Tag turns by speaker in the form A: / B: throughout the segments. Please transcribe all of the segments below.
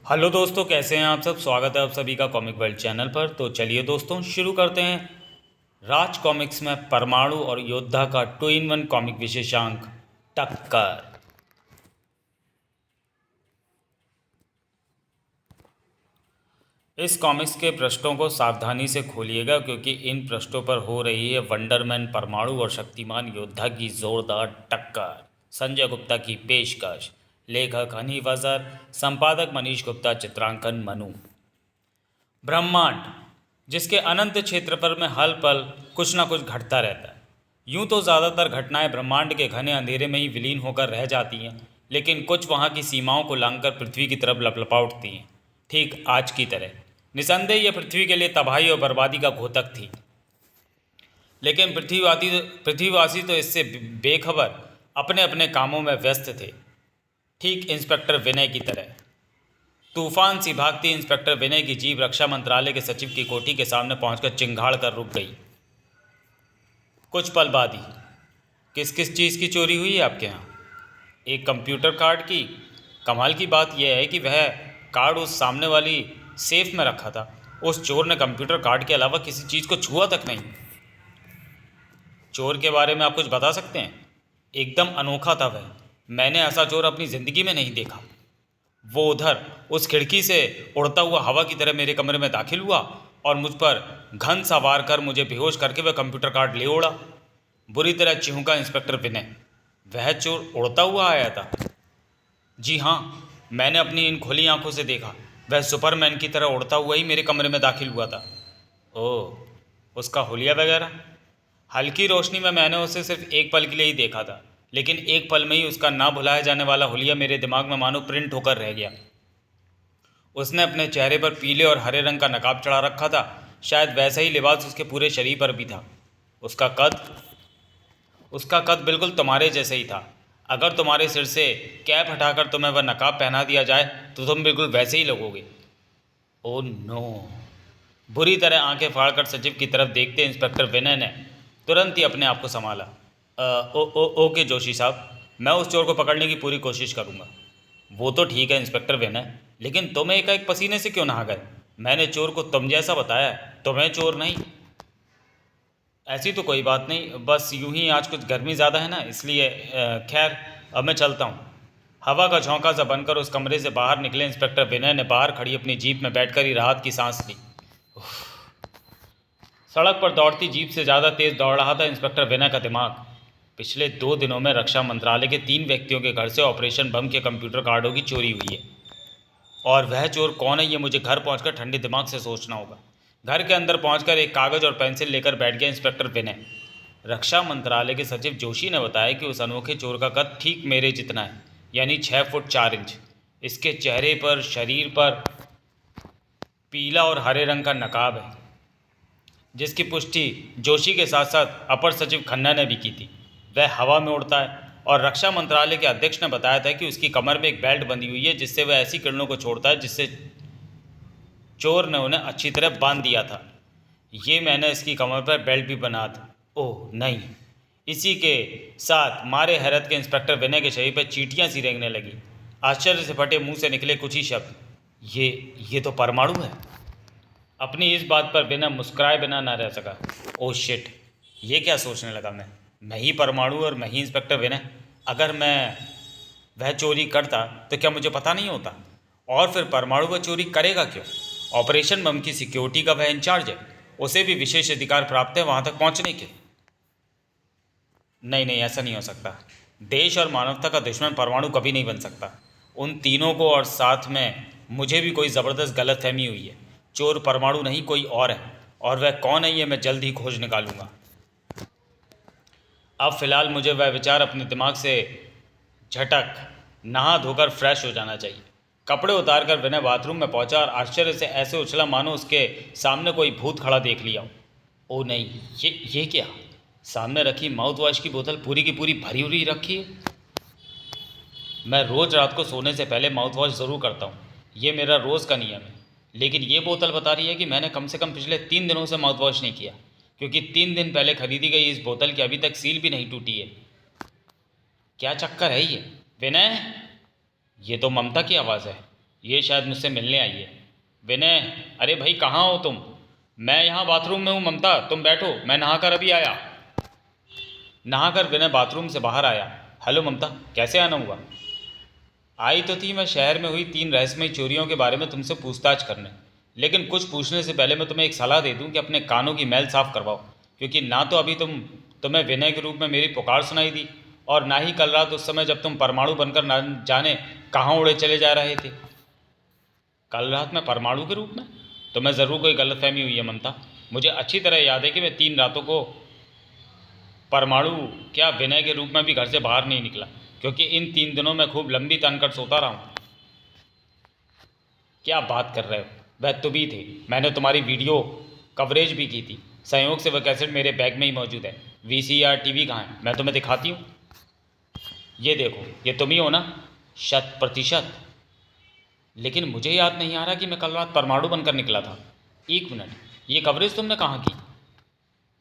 A: Hello दोस्तों, कैसे हैं आप सब। स्वागत है आप सभी का कॉमिक वर्ल्ड चैनल पर। तो चलिए दोस्तों शुरू करते हैं। राज कॉमिक्स में परमाणु और योद्धा का 2-in-1 कॉमिक विशेषांक टक्कर। इस कॉमिक्स के पृष्ठों को सावधानी से खोलिएगा क्योंकि इन पृष्ठों पर हो रही है वंडरमैन परमाणु और शक्तिमान योद्धा की जोरदार टक्कर। संजय गुप्ता की पेशकश। लेखक हनी वजर, संपादक मनीष गुप्ता, चित्रांकन मनु। ब्रह्मांड, जिसके अनंत क्षेत्रफल में हर पल कुछ न कुछ घटता रहता है। यूं तो ज़्यादातर घटनाएं ब्रह्मांड के घने अंधेरे में ही विलीन होकर रह जाती हैं, लेकिन कुछ वहां की सीमाओं को लांघकर पृथ्वी की तरफ लपलपा उठती हैं, ठीक आज की तरह। निसंदेह यह पृथ्वी के लिए तबाही और बर्बादी का घोतक थी, लेकिन पृथ्वीवासी तो इससे बेखबर अपने अपने कामों में व्यस्त थे, ठीक इंस्पेक्टर विनय की तरह। तूफान सी भागती इंस्पेक्टर विनय की जीप रक्षा मंत्रालय के सचिव की कोठी के सामने पहुंचकर चिंगाड़ कर रुक गई। कुछ पल बाद ही किस किस चीज़ की चोरी हुई है आपके यहाँ? एक कंप्यूटर कार्ड की। कमाल की बात यह है कि वह कार्ड उस सामने वाली सेफ में रखा था। उस चोर ने कंप्यूटर कार्ड के अलावा किसी चीज़ को छुआ तक नहीं। चोर के बारे में आप कुछ बता सकते हैं? एकदम अनोखा था वह। मैंने ऐसा चोर अपनी ज़िंदगी में नहीं देखा। वो उधर उस खिड़की से उड़ता हुआ हवा की तरह मेरे कमरे में दाखिल हुआ और मुझ पर घन सा वार कर मुझे बेहोश करके वह कंप्यूटर कार्ड ले उड़ा। बुरी तरह चिहुका इंस्पेक्टर विनय। वह चोर उड़ता हुआ आया था? जी हाँ, मैंने अपनी इन खुली आंखों से देखा। वह सुपरमैन की तरह उड़ता हुआ ही मेरे कमरे में दाखिल हुआ था। ओह, उसका हुलिया वगैरह? हल्की रोशनी में मैंने उसे सिर्फ एक पल के लिए ही देखा था, लेकिन एक पल में ही उसका ना भुलाया जाने वाला हुलिया मेरे दिमाग में मानो प्रिंट होकर रह गया। उसने अपने चेहरे पर पीले और हरे रंग का नकाब चढ़ा रखा था। शायद वैसा ही लिबास उसके पूरे शरीर पर भी था। उसका कद उसका कद बिल्कुल तुम्हारे जैसे ही था। अगर तुम्हारे सिर से कैप हटाकर तुम्हें वह नकाब पहना दिया जाए तो तुम बिल्कुल वैसे ही लगोगे। Oh no! बुरी तरह आंखें फाड़कर सचिव की तरफ देखते इंस्पेक्टर विनय ने तुरंत ही अपने आप को संभाला। ओके जोशी साहब, मैं उस चोर को पकड़ने की पूरी कोशिश करूंगा। वो तो ठीक है इंस्पेक्टर विनय, लेकिन तुम एकाएक पसीने से क्यों नहा गए? मैंने चोर को तुम जैसा बताया, तुम्हें चोर नहीं। ऐसी तो कोई बात नहीं, बस यूं ही आज कुछ गर्मी ज़्यादा है ना, इसलिए खैर अब मैं चलता हूँ। हवा का झोंका सा बनकर उस कमरे से बाहर निकले इंस्पेक्टर विनय ने बाहर खड़ी अपनी जीप में बैठकर ही राहत की सांस ली। सड़क पर दौड़ती जीप से ज़्यादा तेज़ दौड़ रहा था इंस्पेक्टर विनय का दिमाग। पिछले 2 दिनों में रक्षा मंत्रालय के 3 व्यक्तियों के घर से ऑपरेशन बम के कंप्यूटर कार्डों की चोरी हुई है, और वह चोर कौन है ये मुझे घर पहुंचकर ठंडे दिमाग से सोचना होगा। घर के अंदर पहुंचकर एक कागज़ और पेंसिल लेकर बैठ गया इंस्पेक्टर विनय। रक्षा मंत्रालय के सचिव जोशी ने बताया कि उस अनोखे चोर का कद ठीक मेरे जितना है, यानी 6 फुट 4 इंच। इसके चेहरे पर, शरीर पर पीला और हरे रंग का नकाब है, जिसकी पुष्टि जोशी के साथ साथ अपर सचिव खन्ना ने भी की थी। वह हवा में उड़ता है और रक्षा मंत्रालय के अध्यक्ष ने बताया था कि उसकी कमर में एक बेल्ट बंधी हुई है जिससे वह ऐसी किरणों को छोड़ता है जिससे चोर ने उन्हें अच्छी तरह बांध दिया था। ये मैंने इसकी कमर पर बेल्ट भी बना था। ओह नहीं! इसी के साथ मारे हैरत के इंस्पेक्टर विनय के शरीर पर चींटियां सी रेंगने लगी। आश्चर्य से फटे मुंह से निकले कुछ ही शब्द, ये तो परमाणु है। अपनी इस बात पर बिना मुस्कुराए बिना ना रह सका। Oh shit! ये क्या सोचने लगा मैं ही परमाणु और मैं ही इंस्पेक्टर विनय। अगर मैं वह चोरी करता तो क्या मुझे पता नहीं होता? और फिर परमाणु वह चोरी करेगा क्यों? ऑपरेशन बम की सिक्योरिटी का वह इंचार्ज है, उसे भी विशेष अधिकार प्राप्त है वहाँ तक पहुँचने के। नहीं नहीं, ऐसा नहीं हो सकता। देश और मानवता का दुश्मन परमाणु कभी नहीं बन सकता। उन तीनों को और साथ में मुझे भी कोई ज़बरदस्त गलतफहमी हुई है। चोर परमाणु नहीं कोई और है, और वह कौन है ये मैं जल्द ही खोज निकालूंगा। अब फिलहाल मुझे वह विचार अपने दिमाग से झटक नहा धोकर फ्रेश हो जाना चाहिए। कपड़े उतारकर विनय बाथरूम में पहुंचा और आश्चर्य से ऐसे उछला मानो उसके सामने कोई भूत खड़ा देख लिया हो। ओ नहीं, ये क्या? सामने रखी माउथ वॉश की बोतल पूरी की पूरी भरी हुई रखी है। मैं रोज़ रात को सोने से पहले माउथ वॉश ज़रूर करता हूँ, ये मेरा रोज़ का नियम है। लेकिन ये बोतल बता रही है कि मैंने कम से कम पिछले 3 दिनों से माउथ वॉश नहीं किया, क्योंकि 3 दिन पहले खरीदी गई इस बोतल की अभी तक सील भी नहीं टूटी है। क्या चक्कर है ये? विनय! ये तो ममता की आवाज़ है। ये शायद मुझसे मिलने आई है। विनय, अरे भाई कहाँ हो तुम? मैं यहाँ बाथरूम में हूँ ममता, तुम बैठो, मैं नहाकर अभी आया। नहाकर विनय बाथरूम से बाहर आया। हेलो ममता, कैसे आना हुआ? आई तो थी मैं शहर में हुई 3 रहस्यमयी चोरियों के बारे में तुमसे पूछताछ करने, लेकिन कुछ पूछने से पहले मैं तुम्हें एक सलाह दे दूं कि अपने कानों की मैल साफ करवाओ, क्योंकि ना तो अभी तुम्हें विनय के रूप में मेरी पुकार सुनाई दी, और ना ही कल रात उस समय जब तुम परमाणु बनकर ना जाने कहाँ उड़े चले जा रहे थे। कल रात में परमाणु के रूप में? तुम्हें ज़रूर कोई गलतफहमी हुई है ममता। मुझे अच्छी तरह याद है कि मैं 3 रातों को परमाणु क्या विनय के रूप में भी घर से बाहर नहीं निकला, क्योंकि इन 3 दिनों में खूब लंबी तान कर सोता रहा हूँ। क्या बात कर रहे हो? वह तुम ही थे, मैंने तुम्हारी वीडियो कवरेज भी की थी। संयोग से वह कैसेट मेरे बैग में ही मौजूद है। वीसीआर टीवी कहाँ है? मैं तुम्हें दिखाती हूँ। ये देखो, ये तुम ही हो ना? 100%। लेकिन मुझे याद नहीं आ रहा कि मैं कल रात परमाणु बनकर निकला था। एक मिनट, ये कवरेज तुमने कहाँ की?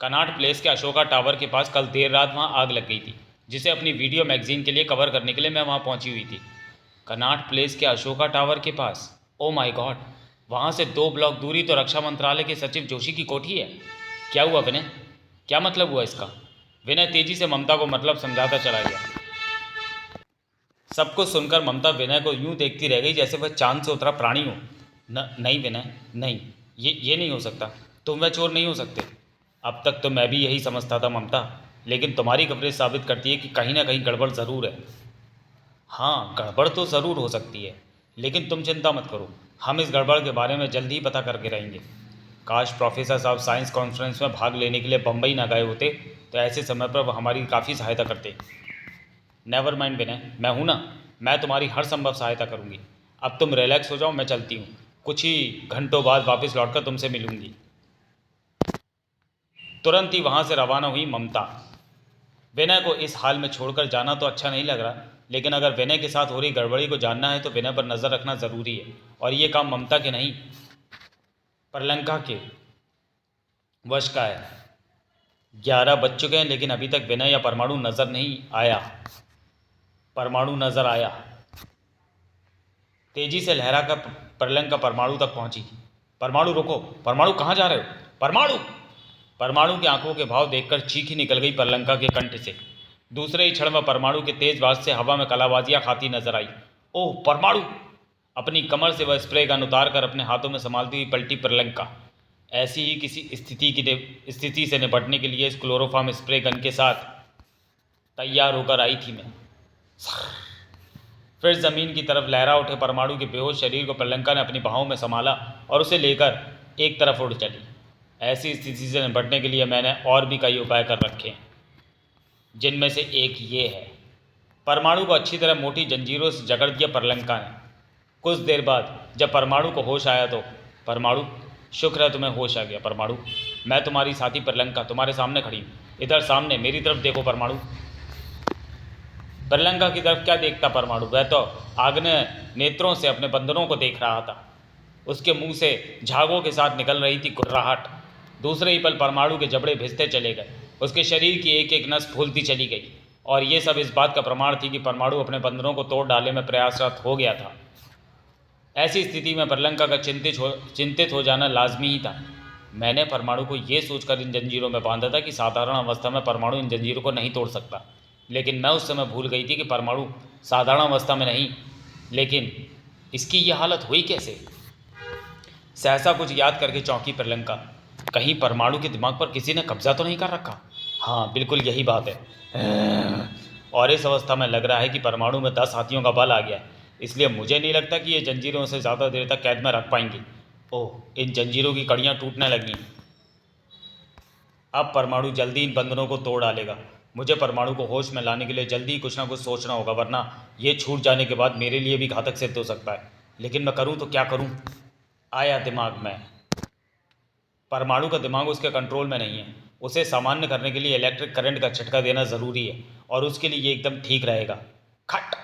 A: कनॉट प्लेस के अशोका टावर के पास कल देर रात वहाँ आग लग गई थी, जिसे अपनी वीडियो मैगजीन के लिए कवर करने के लिए मैं वहाँ पहुँची हुई थी। कनॉट प्लेस के अशोका टावर के पास? ओ माय गॉड, वहाँ से 2 ब्लॉक दूरी तो रक्षा मंत्रालय के सचिव जोशी की कोठी है। क्या हुआ विनय? क्या मतलब हुआ इसका? विनय तेजी से ममता को मतलब समझाता चला गया। सब कुछ सुनकर ममता विनय को यूं देखती रह गई जैसे वह चांद से उतरा प्राणी हो। नहीं विनय, नहीं, ये नहीं हो सकता। तुम वह चोर नहीं हो सकते। अब तक तो मैं भी यही समझता था ममता, लेकिन तुम्हारी कवरेज साबित करती है कि कहीं ना कहीं गड़बड़ ज़रूर है। हाँ, गड़बड़ तो ज़रूर हो सकती है, लेकिन तुम चिंता मत करो, हम इस गड़बड़ के बारे में जल्द ही पता करके रहेंगे। काश प्रोफेसर साहब साइंस कॉन्फ्रेंस में भाग लेने के लिए बम्बई ना गए होते, तो ऐसे समय पर वह हमारी काफ़ी सहायता करते। नेवर माइंड विनय, मैं हूँ ना, मैं तुम्हारी हर संभव सहायता करूँगी। अब तुम रिलैक्स हो जाओ, मैं चलती हूँ। कुछ ही घंटों बाद वापस लौटकर तुमसे मिलूंगी। तुरंत ही वहाँ से रवाना हुई ममता। विनय को इस हाल में छोड़कर जाना तो अच्छा नहीं लग रहा, लेकिन अगर विनय के साथ हो रही गड़बड़ी को जानना है तो विनय पर नज़र रखना ज़रूरी है, और ये काम ममता के नहीं, परलंका के वश का है। 11 बज चुके हैं, लेकिन अभी तक विनय या परमाणु नज़र नहीं आया। परमाणु नज़र आया। तेजी से लहरा कर परलंका परमाणु तक पहुंची। परमाणु रुको, परमाणु कहाँ जा रहे हो? परमाणु! परमाणु की आंखों के भाव देखकर चीख ही निकल गई परलंका के कंठ से। दूसरे ही क्षण में परमाणु के तेज बाज से हवा में कलाबाजियां खाती नजर आई। ओह परमाणु! अपनी कमर से वह स्प्रे गन उतार कर अपने हाथों में संभालती हुई पलटी परलंका। ऐसी ही किसी स्थिति से निपटने के लिए इस क्लोरोफॉर्म स्प्रे गन के साथ तैयार होकर आई थी मैं। फिर जमीन की तरफ लहरा उठे परमाणु के बेहोश शरीर को परलंका ने अपनी बाहों में संभाला और उसे लेकर एक तरफ उड़ चली। ऐसी स्थिति से निपटने के लिए मैंने और भी कई उपाय कर रखे हैं, जिनमें से एक ये है। परमाणु को अच्छी तरह मोटी जंजीरों से जकड़ दिया परलंका ने। कुछ देर बाद जब परमाणु को होश आया तो, परमाणु, शुक्र है तुम्हें होश आ गया परमाणु, मैं तुम्हारी साथी परलंका तुम्हारे सामने खड़ी हूँ। इधर सामने मेरी तरफ देखो परमाणु। परलंका की तरफ क्या देखता परमाणु? वह तो आग्नेय नेत्रों से अपने बंधनों को देख रहा था। उसके मुंह से झागों के साथ निकल रही थी गुर्राहट। दूसरे ही पल परमाणु के जबड़े भिजते चले गए। उसके शरीर की एक एक नस फूलती चली गई, और ये सब इस बात का प्रमाण थी कि परमाणु अपने बंधनों को तोड़ डालने में प्रयासरत हो गया था। ऐसी स्थिति में परलंका का चिंतित हो जाना लाजमी ही था। मैंने परमाणु को ये सोचकर इन जंजीरों में बांधा था कि साधारण अवस्था में परमाणु इन जंजीरों को नहीं तोड़ सकता, लेकिन मैं उस समय भूल गई थी कि परमाणु साधारण अवस्था में नहीं, लेकिन इसकी यह हालत हुई कैसे? सहसा कुछ याद करके चौंकी परलंका। कहीं परमाणु के दिमाग पर किसी ने कब्जा तो नहीं कर रखा? हाँ, बिल्कुल यही बात है। और इस अवस्था में लग रहा है कि परमाणु में 10 हाथियों का बल आ गया है, इसलिए मुझे नहीं लगता कि ये जंजीरों से ज़्यादा देर तक कैद में रख पाएंगी। ओह, इन जंजीरों की कड़ियाँ टूटने लगी। अब परमाणु जल्दी इन बंधनों को तोड़ डालेगा। मुझे परमाणु को होश में लाने के लिए जल्दी ही कुछ ना कुछ सोचना होगा, वरना ये छूट जाने के बाद मेरे लिए भी घातक सिद्ध हो सकता है। लेकिन मैं करूँ तो क्या करूँ? आया दिमाग में। परमाणु का दिमाग उसके कंट्रोल में नहीं है। उसे सामान्य करने के लिए इलेक्ट्रिक करंट का झटका देना ज़रूरी है, और उसके लिए ये एकदम ठीक रहेगा। खट!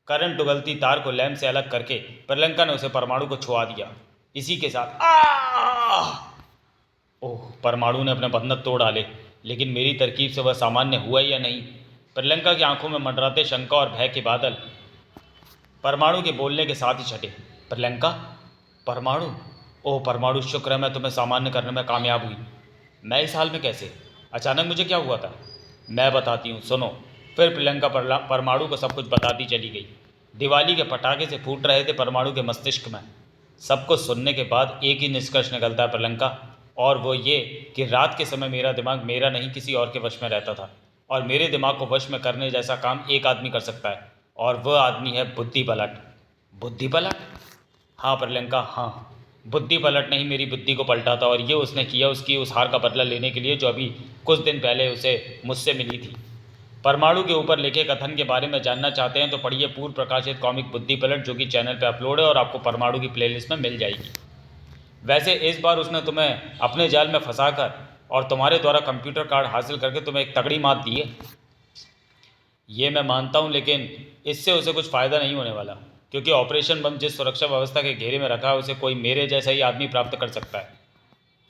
A: करंट उगलती तार को लैंप से अलग करके परलंका ने उसे परमाणु को छुआ दिया। इसी के साथ ओह, परमाणु ने अपने बंधन तोड़ डाले, लेकिन मेरी तरकीब से वह सामान्य हुआ या नहीं? परलंका की आंखों में मंडराते शंका और भय के बादल परमाणु के बोलने के साथ ही छटे। प्रियंका, परमाणु? ओह परमाणु, शुक्र है मैं तुम्हें सामान्य करने में कामयाब हुई। मैं इस हाल में कैसे? अचानक मुझे क्या हुआ था? मैं बताती हूँ, सुनो। फिर प्रियंका परमाणु को सब कुछ बताती चली गई। दिवाली के पटाखे से फूट रहे थे परमाणु के मस्तिष्क में। सब कुछ सुनने के बाद एक ही निष्कर्ष निकलता है प्रियंका, और वो ये कि रात के समय मेरा दिमाग मेरा नहीं किसी और के वश में रहता था, और मेरे दिमाग को वश में करने जैसा काम एक आदमी कर सकता है, और वह आदमी है बुद्धि पलट। बुद्धि पलट? हाँ प्रियंका, हाँ। बुद्धि पलट ने ही मेरी बुद्धि को पलटा था, और ये उसने किया उसकी उस हार का बदला लेने के लिए जो अभी कुछ दिन पहले उसे मुझसे मिली थी। परमाणु के ऊपर लिखे कथन के बारे में जानना चाहते हैं तो पढ़िए पूर्व प्रकाशित कॉमिक बुद्धि पलट, जो कि चैनल पर अपलोड है और आपको परमाणु की प्लेलिस्ट में मिल जाएगी। वैसे इस बार उसने तुम्हें अपने जाल में फंसाकर और तुम्हारे द्वारा कंप्यूटर कार्ड हासिल करके तुम्हें एक तगड़ी मात दी है। ये मैं मानता हूँ, लेकिन इससे उसे कुछ फ़ायदा नहीं होने वाला, क्योंकि ऑपरेशन बम जिस सुरक्षा व्यवस्था के घेरे में रखा है उसे कोई मेरे जैसा ही आदमी प्राप्त कर सकता है।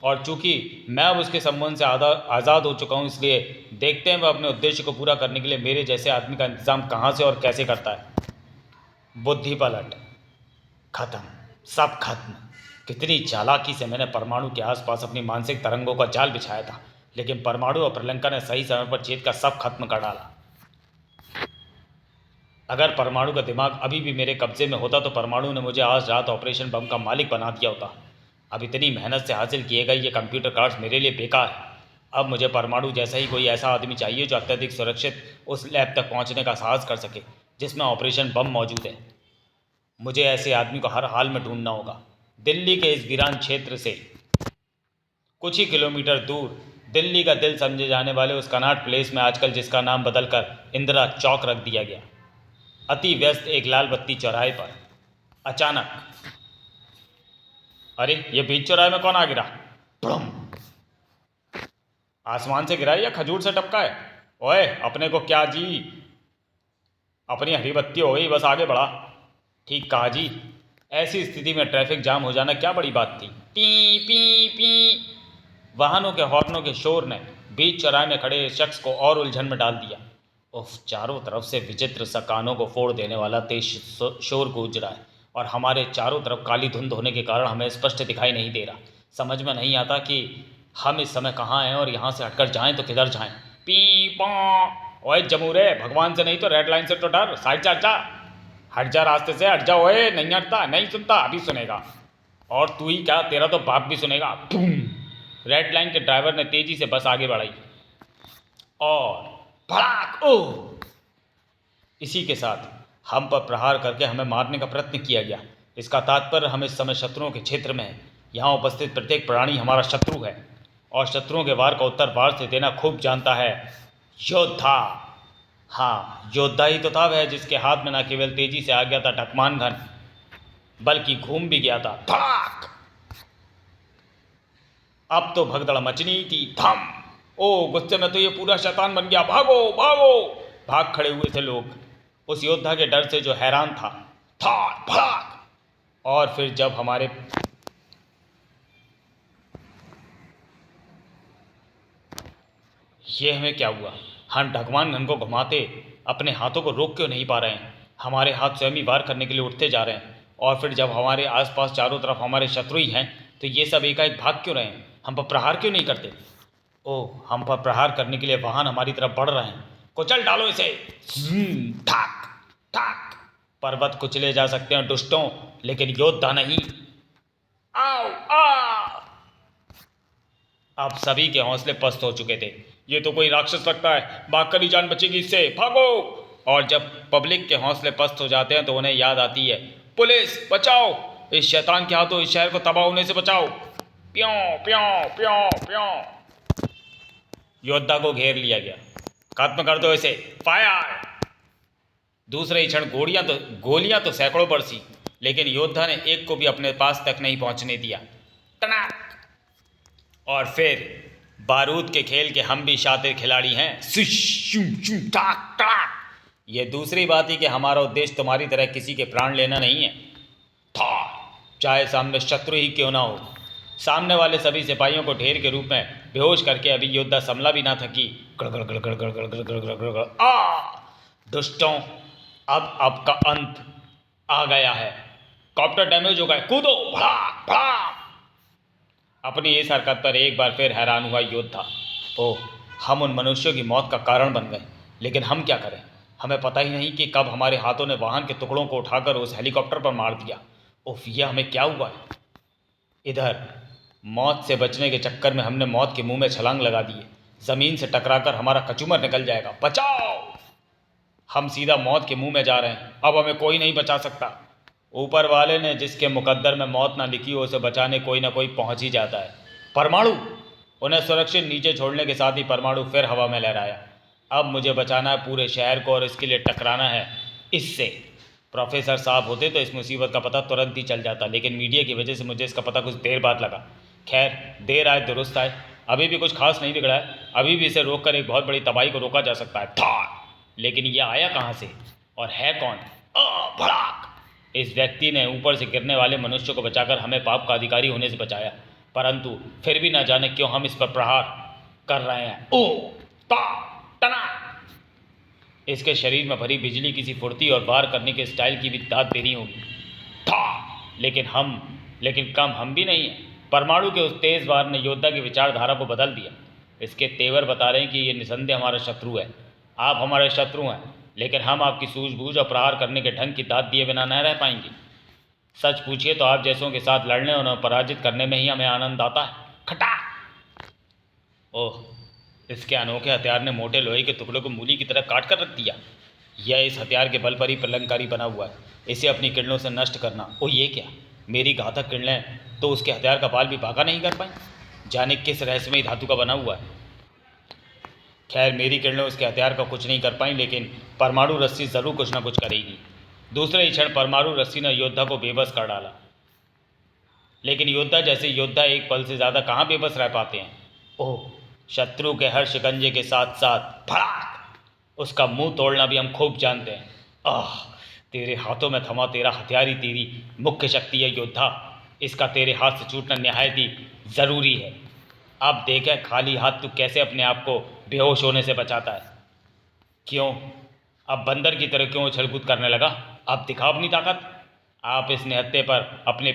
A: और चूंकि मैं अब उसके संबंध से आज़ाद हो चुका हूँ, इसलिए देखते हैं वह अपने उद्देश्य को पूरा करने के लिए मेरे जैसे आदमी का इंतज़ाम कहाँ से और कैसे करता है। बुद्धि पलट। खत्म, सब खत्म। कितनी चालाकी से मैंने परमाणु के आसपास अपनी मानसिक तरंगों का जाल बिछाया था, लेकिन परमाणु और प्रियंका ने सही समय पर छेद का सब खत्म कर डाला। अगर परमाणु का दिमाग अभी भी मेरे कब्जे में होता तो परमाणु ने मुझे आज रात ऑपरेशन बम का मालिक बना दिया होता। अब इतनी मेहनत से हासिल किए गए ये कंप्यूटर कार्ड्स मेरे लिए बेकार है। अब मुझे परमाणु जैसा ही कोई ऐसा आदमी चाहिए जो अत्यधिक सुरक्षित उस लैब तक पहुंचने का साहस कर सके जिसमें ऑपरेशन बम मौजूद है। मुझे ऐसे आदमी को हर हाल में ढूंढना होगा। दिल्ली के इस वीरान क्षेत्र से कुछ ही किलोमीटर दूर, दिल्ली का दिल समझे जाने वाले उस कनॉट प्लेस में आजकल जिसका नाम बदलकर इंदिरा चौक रख दिया गया, अति व्यस्त एक लाल बत्ती चौराहे पर अचानक, अरे ये बीच चौराहे में कौन आ गिरा? बुड़म! आसमान से गिरा है या खजूर से टपका है? ओए अपने को क्या जी, अपनी हरी बत्ती हो गई, बस आगे बढ़ा। ठीक कहा जी। ऐसी स्थिति में ट्रैफिक जाम हो जाना क्या बड़ी बात थी। पी पी पी वाहनों के हॉर्नों के शोर ने बीच चौराहे में खड़े इस शख्स को और उलझन में डाल दिया। उफ, चारों तरफ से विचित्र सा कानों को फोड़ देने वाला तेज शोर गूंज रहा है, और हमारे चारों तरफ काली धुंध होने के कारण हमें स्पष्ट दिखाई नहीं दे रहा। समझ में नहीं आता कि हम इस समय कहाँ हैं और यहाँ से हटकर जाएं तो किधर जाएं। पी पा ओए जमूरे, भगवान से नहीं तो रेड लाइन से तो डर, साइड जा जा, हट जा रास्ते से, हट जा। ओए नहीं हटता, नहीं सुनता, अभी सुनेगा। और तू ही क्या, तेरा तो बाप भी सुनेगा। रेड लाइन के ड्राइवर ने तेजी से बस आगे बढ़ाई और भड़ाक! ओह! इसी के साथ हम पर प्रहार करके हमें मारने का प्रयत्न किया गया। इसका तात्पर्य हम इस समय शत्रुओं के क्षेत्र में हैं। यहाँ उपस्थित प्रत्येक प्राणी हमारा शत्रु है, और शत्रुओं के वार का उत्तर वार से देना खूब जानता है योद्धा। हाँ, योद्धा ही तो था वह जिसके हाथ में न केवल तेजी से आ गया था ढकमान घन, बल्कि घूम भी गया था। धड़ाक! अब तो भगदड़ मचनी थी। धम! ओ गुस्से में तो ये पूरा शैतान बन गया। भागो भागो! भाग खड़े हुए थे लोग उस योद्धा के डर से जो हैरान था। धार भाग! और फिर जब हमारे ये हमें क्या हुआ? हम ढकमान घन को घुमाते अपने हाथों को रोक क्यों नहीं पा रहे हैं? हमारे हाथ स्वयं ही वार करने के लिए उठते जा रहे हैं, और फिर जब हमारे आसपास चारों तरफ हमारे शत्रु ही हैं तो ये सब एकाएक भाग क्यों रहे हैं? हम पर प्रहार क्यों नहीं करते? ओह, हम पर प्रहार करने के लिए वाहन हमारी तरफ बढ़ रहे हैं। कुचल डालो इसे। ठाक ठाक! पर्वत कुचले जा सकते हैं दुष्टों, लेकिन योद्धा नहीं। आओ आ! अब सभी के हौसले पस्त हो चुके थे। ये तो कोई राक्षस लगता है, भागकर ही जान बचेगी इससे, भागो! और जब पब्लिक के हौसले पस्त हो जाते हैं तो उन्हें याद आती है, पुलिस बचाओ, इस शैतान के हाथों इस शहर को तबाह होने से बचाओ। प्यों प्यों प्यों प्यों! योद्धा को घेर लिया गया। खत्म कर दो इसे, फायर! दूसरे ही क्षण गोलियां तो सैकड़ों बरसी, लेकिन योद्धा ने एक को भी अपने पास तक नहीं पहुंचने दिया। टनाक! और फिर बारूद के खेल के हम भी शातिर खिलाड़ी हैं। टाक टाक! ये दूसरी बात ही कि हमारा उद्देश्य तुम्हारी तरह किसी के प्राण लेना नहीं है। था, चाहे सामने शत्रु ही क्यों ना हो। सामने वाले सभी सिपाहियों को ढेर के रूप में बेहोश करके अभी योद्धा संभला भी ना था कि गड़गड़ गड़गड़ गड़गड़ गड़गड़ गड़गड़। आ दुष्टों, अब आपका अंत आ गया है। कॉप्टर डैमेज हो गए, कूदो, भड़ाक भड़ाक। अपनी इस हरकत पर एक बार फिर हैरान हुआ योद्धा। ओह, हम उन मनुष्यों की मौत का कारण बन गए, लेकिन हम क्या करें? हमें पता ही नहीं कि कब हमारे हाथों ने वाहन के टुकड़ों को उठाकर उस हेलीकॉप्टर पर मार दिया। उफ, यह हमें क्या हुआ है? इधर मौत से बचने के चक्कर में हमने मौत के मुंह में छलांग लगा दी है। ज़मीन से टकराकर हमारा कचूमर निकल जाएगा। बचाओ! हम सीधा मौत के मुंह में जा रहे हैं। अब हमें कोई नहीं बचा सकता। ऊपर वाले ने जिसके मुकद्दर में मौत ना लिखी हो, उसे बचाने कोई ना कोई पहुंच ही जाता है। परमाणु! उन्हें सुरक्षित नीचे छोड़ने के साथ ही परमाणु फिर हवा में लहराया। अब मुझे बचाना है पूरे शहर को, और इसके लिए टकराना है इससे। प्रोफेसर साहब होते तो इस मुसीबत का पता तुरंत ही चल जाता, लेकिन मीडिया की वजह से मुझे इसका पता कुछ देर बाद लगा। खैर, देर आए दुरुस्त आए। अभी भी कुछ खास नहीं बिगड़ा है। अभी भी इसे रोककर एक बहुत बड़ी तबाही को रोका जा सकता है। था, लेकिन यह आया कहाँ से और है कौन? भड़ाक! इस व्यक्ति ने ऊपर से गिरने वाले मनुष्य को बचाकर हमें पाप का अधिकारी होने से बचाया, परंतु फिर भी न जाने क्यों हम इस पर प्रहार कर रहे हैं। ओ ता तना! इसके शरीर में भरी बिजली किसी फुर्ती और वार करने के स्टाइल की भी दाद देनी होगी। था, लेकिन कम हम भी नहीं हैं। परमाणु के उस तेज वार ने योद्धा की विचारधारा को बदल दिया। इसके तेवर बता रहे हैं कि ये निसंदेह हमारा शत्रु है। आप हमारे शत्रु हैं, लेकिन हम आपकी सूझबूझ और प्रहार करने के ढंग की दाद दिए बिना न रह पाएंगे। सच पूछिए तो आप जैसों के साथ लड़ने और उन्हें पराजित करने में ही हमें आनंद आता है। खटा! ओह, इसके अनोखे हथियार ने मोटे लोहे के टुकड़े को मूली की तरह काट कर रख दिया। यह इस हथियार के बल पर ही प्रलंकारी बना हुआ है। इसे अपनी किरणों से नष्ट करना। ओ ये क्या? मेरी घातक किरणें तो उसके हथियार का बाल भी बांका नहीं कर पाई। जाने किस रहस्यमयी धातु का बना हुआ है। खैर, मेरी किरणें उसके हथियार का कुछ नहीं कर पाई, लेकिन परमाणु रस्सी ज़रूर कुछ ना कुछ करेगी। दूसरे ही क्षण परमाणु रस्सी ने योद्धा को बेबस कर डाला। लेकिन योद्धा जैसे योद्धा एक पल से ज़्यादा कहाँ बेबस रह पाते हैं। ओह, शत्रु के हर शिकंजे के साथ साथ भड़ाक! उसका मुंह तोड़ना भी हम खूब जानते हैं। आह, तेरे हाथों में थमा तेरा हथियार ही तेरी मुख्य शक्ति है योद्धा। इसका तेरे हाथ से छूटना निहायत ही ज़रूरी है। अब देखें खाली हाथ तू कैसे अपने आप को बेहोश होने से बचाता है। क्यों? अब बंदर की तरह क्यों उछल कूद करने लगा? अब दिखा अपनी ताकत। आप इस निहत्थे पर अपने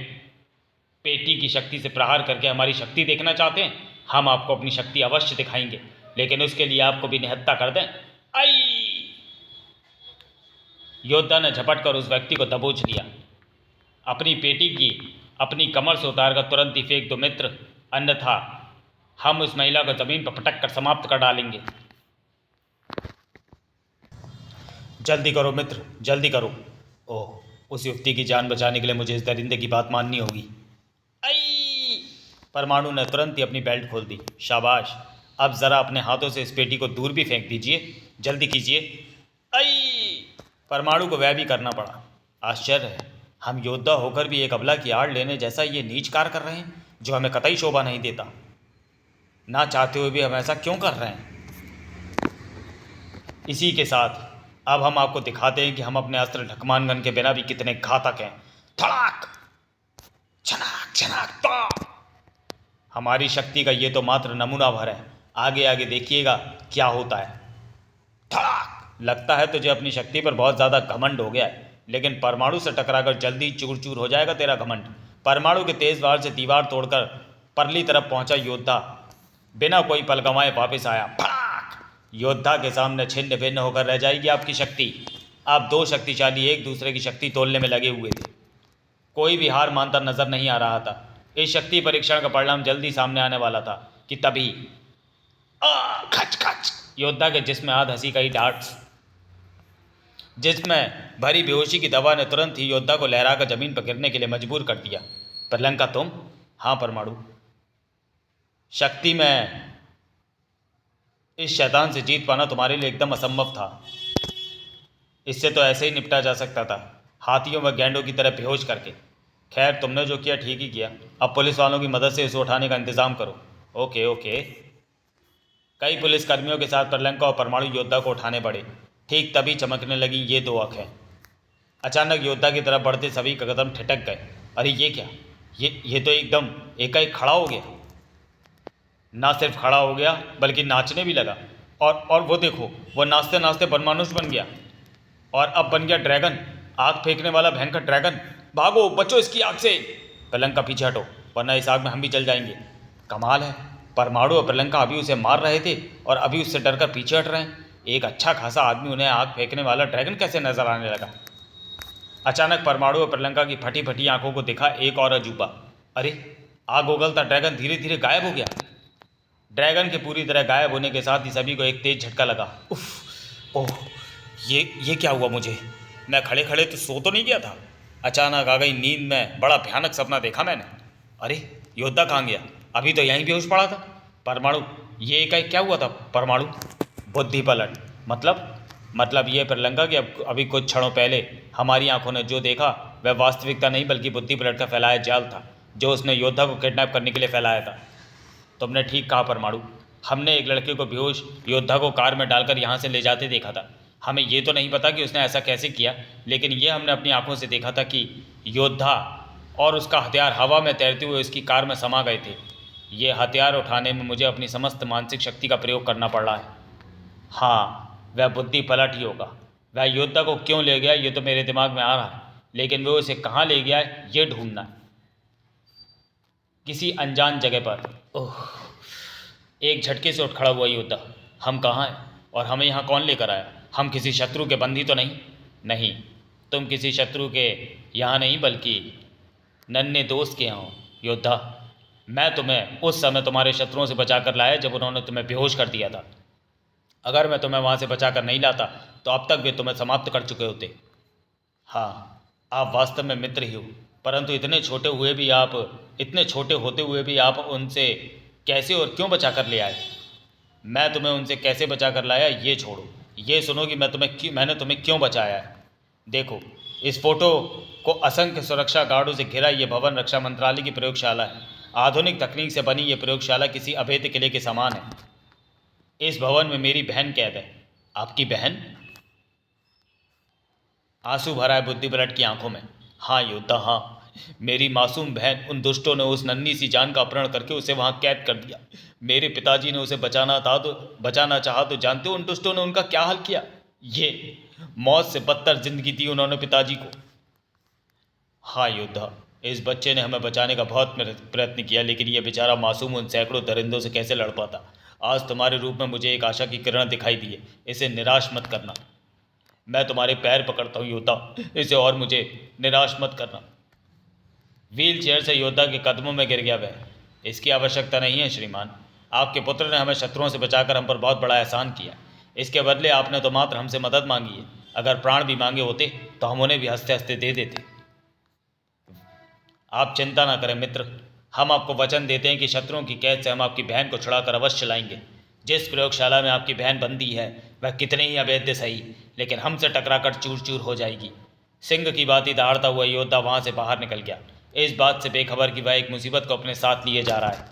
A: पेटी की शक्ति से प्रहार करके हमारी शक्ति देखना चाहते हैं? हम आपको अपनी शक्ति अवश्य दिखाएंगे, लेकिन उसके लिए आपको भी निहत्था कर दें। आई! योद्धा ने झपट कर उस व्यक्ति को दबोच लिया। अपनी पेटी की अपनी कमर से उतारकर तुरंत ही फेंक दो मित्र, अन्यथा हम उस महिला को जमीन पर पटक कर समाप्त कर डालेंगे। जल्दी करो मित्र, जल्दी करो। ओह, उस युवती की जान बचाने के लिए मुझे इस दरिंदे की बात माननी होगी। आई! परमाणु ने तुरंत ही अपनी बेल्ट खोल दी। शाबाश, अब ज़रा अपने हाथों से इस पेटी को दूर भी फेंक दीजिए, जल्दी कीजिए। आई! परमाणु को वह भी करना पड़ा। आश्चर्य है, हम योद्धा होकर भी एक अबला की आड़ लेने जैसा ये नीच कार्य कर रहे हैं, जो हमें कतई शोभा नहीं देता। ना चाहते हुए भी हम ऐसा क्यों कर रहे हैं? इसी के साथ अब हम आपको दिखाते हैं कि हम अपने अस्त्र ढकमान गन के बिना भी कितने घातक हैं। धड़ाक! छनाक छनाक तो! हमारी शक्ति का ये तो मात्र नमूना भर है। आगे आगे देखिएगा क्या होता है। धड़ाक! लगता है तुझे अपनी शक्ति पर बहुत ज़्यादा घमंड हो गया है, लेकिन परमाणु से टकराकर जल्दी चूर चूर हो जाएगा तेरा घमंड। परमाणु के तेज वार से दीवार तोड़कर परली तरफ पहुंचा योद्धा बिना कोई पल गंवाए वापस आया। भड़ाक! योद्धा के सामने छिन्न भिन्न होकर रह जाएगी आपकी शक्ति। आप दो शक्तिशाली एक दूसरे की शक्ति तोलने में लगे हुए थे। कोई भी हार मानता नजर नहीं आ रहा था। इस शक्ति परीक्षण का परिणाम जल्दी सामने आने वाला था कि तभी खच खच! योद्धा के जिस्म में आध हंसी का ही डांट, जिसमें भरी बेहोशी की दवा ने तुरंत ही योद्धा को लहराकर जमीन पर गिरने के लिए मजबूर कर दिया। प्रलंका तुम? हाँ परमाणु। शक्ति में इस शैतान से जीत पाना तुम्हारे लिए एकदम असंभव था। इससे तो ऐसे ही निपटा जा सकता था, हाथियों व गैंडों की तरह बेहोश करके। खैर, तुमने जो किया ठीक ही किया। अब पुलिस वालों की मदद से इसे उठाने का इंतज़ाम करो। Okay okay. कई पुलिसकर्मियों के साथ प्रलंका और परमाणु योद्धा को उठाने पड़े। ठीक तभी चमकने लगी ये दो आँखें। अचानक योद्धा की तरफ बढ़ते सभी का कदम ठिठक गए। अरे ये क्या? ये तो एकदम एकाएक खड़ा हो गया। ना सिर्फ खड़ा हो गया बल्कि नाचने भी लगा। और वो देखो, वो नाचते नाचते बनमानुष बन गया, और अब बन गया ड्रैगन, आग फेंकने वाला भयंकर ड्रैगन। भागो, बचो इसकी आग से। प्रलंका पीछे हटो, वरना इस आग में हम भी जल जाएंगे। कमाल है, परमाणु और प्रलंका अभी उसे मार रहे थे और अभी उससे डरकर पीछे हट रहे हैं। एक अच्छा खासा आदमी उन्हें आग फेंकने वाला ड्रैगन कैसे नजर आने लगा। अचानक परमाणु और प्रलंका की फटी फटी आंखों को देखा एक और अजूबा। अरे, आग उगलता ड्रैगन धीरे धीरे गायब हो गया। ड्रैगन के पूरी तरह गायब होने के साथ ही सभी को एक तेज झटका लगा। उफ, ओह, ये क्या हुआ मुझे? मैं खड़े खड़े तो सो तो नहीं गया था? अचानक आ गई नींद में बड़ा भयानक सपना देखा मैंने। अरे, योद्धा कहाँ गया? अभी तो यहीं बेहोश पड़ा था। परमाणु, ये एकाएक क्या हुआ था परमाणु? बुद्धि पलट। मतलब ये प्रलंका कि अभी कुछ क्षणों पहले हमारी आंखों ने जो देखा वह वास्तविकता नहीं बल्कि बुद्धि पलट का फैलाया जाल था, जो उसने योद्धा को किडनैप करने के लिए फैलाया था। तुमने ठीक कहा परमाणु, हमने एक लड़के को बेहोश योद्धा को कार में डालकर यहाँ से ले जाते देखा था। हमें ये तो नहीं पता कि उसने ऐसा कैसे किया, लेकिन ये हमने अपनी आंखों से देखा था कि योद्धा और उसका हथियार हवा में तैरते हुए उसकी कार में समा गए थे। ये हथियार उठाने में मुझे अपनी समस्त मानसिक शक्ति का प्रयोग करना पड़ रहा है। हाँ, वह बुद्धि पलट ही होगा। वह योद्धा को क्यों ले गया ये तो मेरे दिमाग में आ रहा है, लेकिन वह उसे कहाँ ले गया है ये ढूंढना है। किसी अनजान जगह पर। ओह, एक झटके से उठ खड़ा हुआ योद्धा। हम कहाँ हैं और हमें यहाँ कौन लेकर आया? हम किसी शत्रु के बंदी तो नहीं? नहीं, तुम किसी शत्रु के यहाँ नहीं बल्कि नन्हे दोस्त के यहाँ हो योद्धा। मैं तुम्हें उस समय तुम्हारे शत्रुओं से बचा कर लाया जब उन्होंने तुम्हें बेहोश कर दिया था। अगर मैं तुम्हें वहाँ से बचा कर नहीं लाता तो अब तक वे तुम्हें समाप्त कर चुके होते। हाँ, आप वास्तव में मित्र ही हो, परंतु इतने छोटे होते हुए भी आप उनसे कैसे और क्यों बचा कर ले आए? मैं तुम्हें उनसे कैसे बचा कर लाया ये छोड़ो, ये सुनो कि मैंने तुम्हें क्यों बचाया है। देखो, इस फोटो को असंख्य सुरक्षा गार्डों से घिरा ये भवन रक्षा मंत्रालय की प्रयोगशाला है। आधुनिक तकनीक से बनी ये प्रयोगशाला किसी अभेद्य किले के समान है। इस भवन में मेरी बहन कैद है। आपकी बहन? आंसू भरा है बुद्धि पलट की आंखों में। हाँ योद्धा, हाँ, मेरी मासूम बहन। उन दुष्टों ने उस नन्ही सी जान का अपहरण करके उसे वहां कैद कर दिया। मेरे पिताजी ने उसे बचाना चाहा तो जानते हो उन दुष्टों ने उनका क्या हाल किया? ये मौत से बदतर जिंदगी दी उन्होंने पिताजी को। हाँ योद्धा, इस बच्चे ने हमें बचाने का बहुत प्रयत्न किया, लेकिन यह बेचारा मासूम उन सैकड़ों दरिंदों से कैसे लड़ पाता। आज तुम्हारे रूप में मुझे एक आशा की किरण दिखाई दी है। इसे निराश मत करना। मैं तुम्हारे पैर पकड़ता हूँ योद्धा, इसे और मुझे निराश मत करना। व्हील चेयर से योद्धा के कदमों में गिर गया वह। इसकी आवश्यकता नहीं है श्रीमान। आपके पुत्र ने हमें शत्रुओं से बचाकर हम पर बहुत बड़ा एहसान किया। इसके बदले आपने तो मात्र हमसे मदद मांगी है। अगर प्राण भी मांगे होते तो हम उन्हें भी हंसते हंसते दे देते। आप चिंता ना करें मित्र, हम आपको वचन देते हैं कि शत्रुओं की कैद से हम आपकी बहन को छुड़ाकर अवश्य लाएंगे। जिस प्रयोगशाला में आपकी बहन बंदी है वह कितने ही अवैध सही, लेकिन हमसे टकराकर चूर चूर हो जाएगी। सिंह की बात ही दहाड़ता हुआ योद्धा वहां से बाहर निकल गया, इस बात से बेखबर कि वह एक मुसीबत को अपने साथ लिए जा रहा है।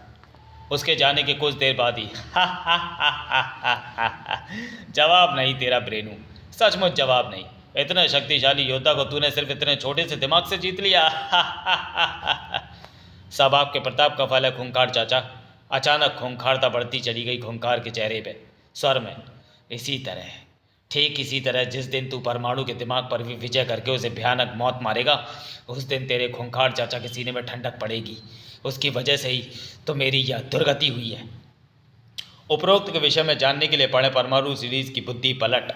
A: उसके जाने के कुछ देर बाद ही जवाब नहीं तेरा ब्रेनू, सचमुच जवाब नहीं। इतने शक्तिशाली योद्धा को तूने सिर्फ इतने छोटे से दिमाग से जीत लिया। सब आपके प्रताप का फल है खूंखार चाचा। अचानक खूंखारता बढ़ती चली गई खूंखार के चेहरे पे, स्वर में। ठीक इसी तरह जिस दिन तू परमाणु के दिमाग पर भी विजय करके उसे भयानक मौत मारेगा, उस दिन तेरे खूंखार चाचा के सीने में ठंडक पड़ेगी। उसकी वजह से ही तो मेरी यह दुर्गति हुई है। उपरोक्त के विषय में जानने के लिए पढ़ें परमाणु सीरीज की बुद्धि पलट।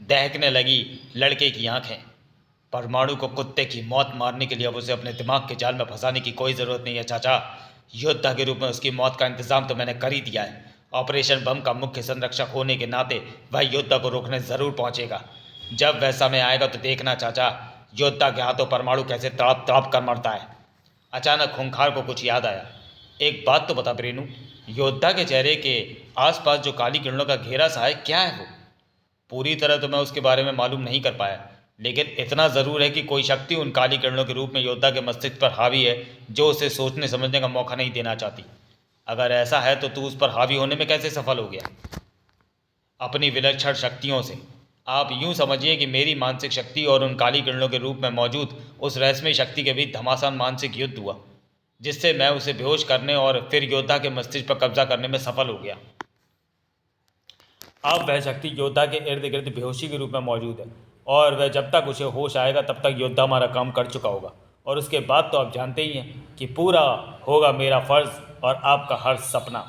A: दहकने लगी लड़के की आंखें। परमाणु को कुत्ते की मौत मारने के लिए अब उसे अपने दिमाग के जाल में फंसाने की कोई ज़रूरत नहीं है चाचा। योद्धा के रूप में उसकी मौत का इंतजाम तो मैंने कर ही दिया है। ऑपरेशन बम का मुख्य संरक्षक होने के नाते वह योद्धा को रोकने ज़रूर पहुंचेगा। जब वह समय आएगा तो देखना चाचा, योद्धा के हाथों परमाणु कैसे तड़प तड़प कर मरता है। अचानक खूंखार को कुछ याद आया। एक बात तो बता ब्रेनू, योद्धा के चेहरे के आसपास जो काली किरणों का घेरा सा है, क्या है वो? पूरी तरह तो मैं उसके बारे में मालूम नहीं कर पाया, लेकिन इतना ज़रूर है कि कोई शक्ति उन काली किरणों के रूप में योद्धा के मस्तिष्क पर हावी है, जो उसे सोचने समझने का मौका नहीं देना चाहती। अगर ऐसा है तो तू उस पर हावी होने में कैसे सफल हो गया? अपनी विलक्षण शक्तियों से। आप यूं समझिए कि मेरी मानसिक शक्ति और उन काली किरणों के रूप में मौजूद उस रहस्यमयी शक्ति के बीच घमासान मानसिक युद्ध हुआ, जिससे मैं उसे बेहोश करने और फिर योद्धा के मस्तिष्क पर कब्जा करने में सफल हो गया। अब वह शक्ति योद्धा के इर्द गिर्द बेहोशी के रूप में मौजूद है, और वह जब तक उसे होश आएगा तब तक योद्धा हमारा काम कर चुका होगा। और उसके बाद तो आप जानते ही हैं कि पूरा होगा मेरा फ़र्ज़ और आपका हर सपना।